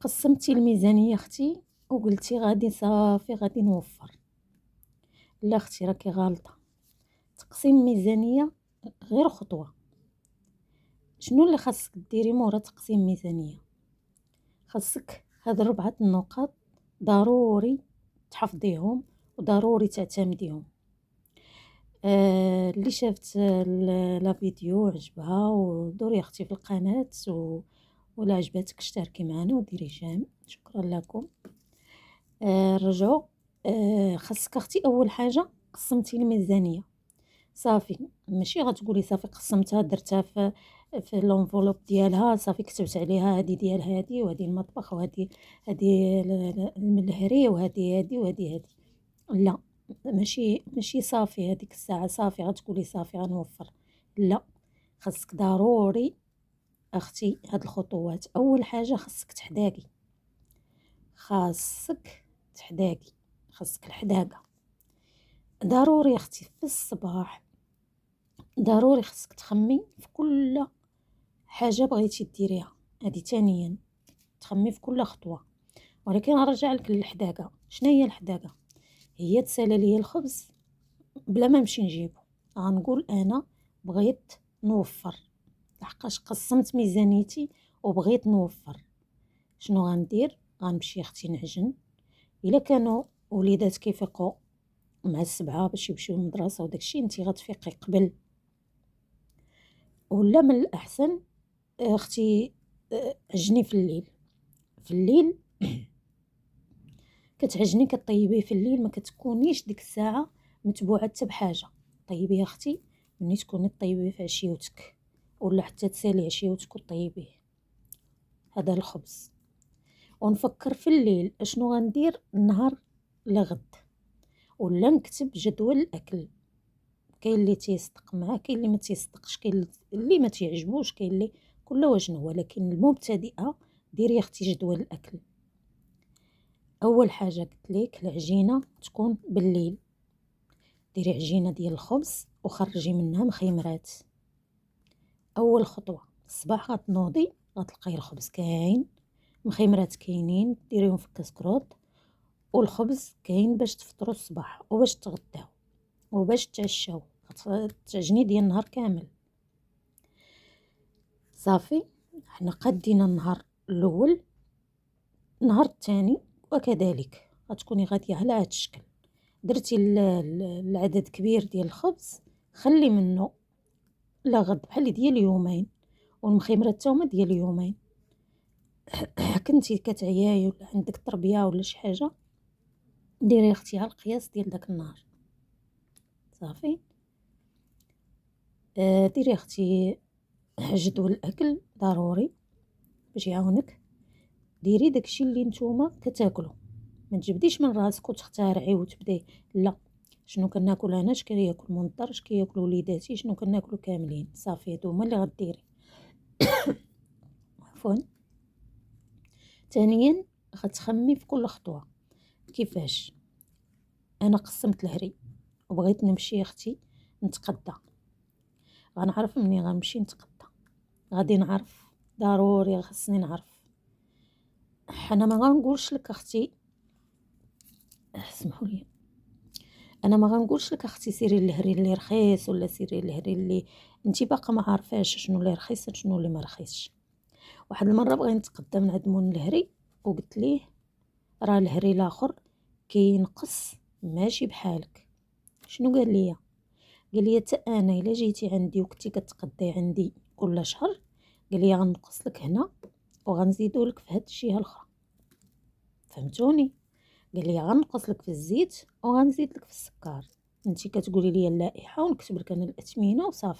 قسمتي الميزانية اختي وقلتي غادي صافي غادي نوفر. لا اختي راكي غالطة. تقسيم الميزانية غير خطوة. شنو اللي خاصك ديري مورا تقسيم الميزانية؟ خاصك هاد 4 النقاط ضروري تحفظيهم وضروري تعتمديهم. اللي شافت لا فيديو عجبها ودوري اختي في القناة ولا عجبتك اشتركي معنا وديري جيم. شكرا لكم. رجعوا. خاصك اختي اول حاجه قسمتي الميزانيه صافي، ماشي غتقولي صافي قسمتها درتها في لونفولوب ديالها صافي كتبت عليها هذه ديال هذه وهذه المطبخ وهذه الملهري وهذه. لا، ماشي صافي هذيك الساعه صافي غتقولي صافي غنوفر. لا، خاصك ضروري اختي هاد الخطوات. اول حاجه خاصك تحداقي خاصك الحداقه ضروري اختي في الصباح. ضروري خاصك تخمي في كل حاجه بغيتي ديريها. هذه ثانيا تخمي في كل خطوه. ولكن نرجع لك للحداقه. شنو هي الحداقه؟ هي تسالى لي الخبز بلا ما نمشي نجيبو. غنقول انا بغيت نوفر لحقاش قسمت ميزانيتي وبغيت نوفر. شنو غندير؟ غنمشي اختي نعجن. الا كانوا وليدات كيفيقوا مع 7 باش يمشيو للمدرسه وداكشي انتي غتفيقي قبل. ولا من الاحسن اختي عجني في الليل كتعجني كطيبيه في الليل. ما كتكونيش ديك الساعه متبوعه حتى بحاجه. طيبيه اختي ملي تكوني طيبيه في عشيوتك ولا حتى تسالي عشيوتك وطيبيه هذا الخبز. ونفكر في الليل اشنو غندير النهار لغد، ولا نكتب جدول الاكل. كاين اللي تيصدق معاه، كاين اللي ما تيصدقش، كاين اللي ما تيعجبوش، كاين اللي كل وجنه. ولكن المبتدئه ديري اختي جدول الاكل. اول حاجه قلت لك العجينه تكون بالليل. ديري عجينه ديال الخبز وخرجي منها مخيمرات. اول خطوه الصباح غتنوضي غتلقاي الخبز كاين، مخيمرات كاينين ديريهم في الكسكروط، والخبز كاين باش تفطروا الصباح وباش تغداو وباش تعشاو. تعجني ديال النهار كامل. صافي حنا قدينا النهار الاول. النهار الثاني وكذلك غتكوني غاديه على هذا الشكل. درتي العدد كبير ديال الخبز خلي منه لغد بحال ديال يومين، والمخيمرات حتى هما ديال يومين. كنتي كتعياي ولا عندك تربيه ولا شي حاجه ديري اختي على القياس ديال داك النهار. صافي ديري اختي جدول الاكل ضروري باش يعاونك. ديري داكشي اللي نتوما كتاكلوا، ما تجبديش من راسك وتخترعي وتبداي. لا، شنو كناكل انا، اش كياكل منطر، اش كياكل وليداتي، شنو كناكلوا كاملين. صافي هادو هما اللي غديري. عفوا. ثانيا غتخمي في كل خطوه. كيفاش انا قسمت الهري وبغيت نمشي اختي نتقدى. غنعرف مني غنمشي نتقدى. غادي نعرف ضروري خصني نعرف. انا ما غنقولش لك اختي اسمحوا لي، انا ما غنقولش لك اختي سيري الهري اللي رخيص ولا سيري الهري اللي انت باقا ما عارفاش شنو اللي رخيص شنو اللي ما رخيصش. واحد المره بغيت نتقدى من عند مول الهري وقلت ليه راه الهري الاخر كينقص ماشي بحالك. شنو قال لي؟ قال لي حتى انا الا جيتي عندي وكنتي كتقدي عندي كل شهر قال لي غنقص لك هنا وغنزيدو لك في هاد الجهه الاخرى. فهمتوني؟ قال لي غنقص لك في الزيت وغنزيد لك في السكر. انت كتقولي لي اللائحه ونكتب لك انا الاثمنه وصافي.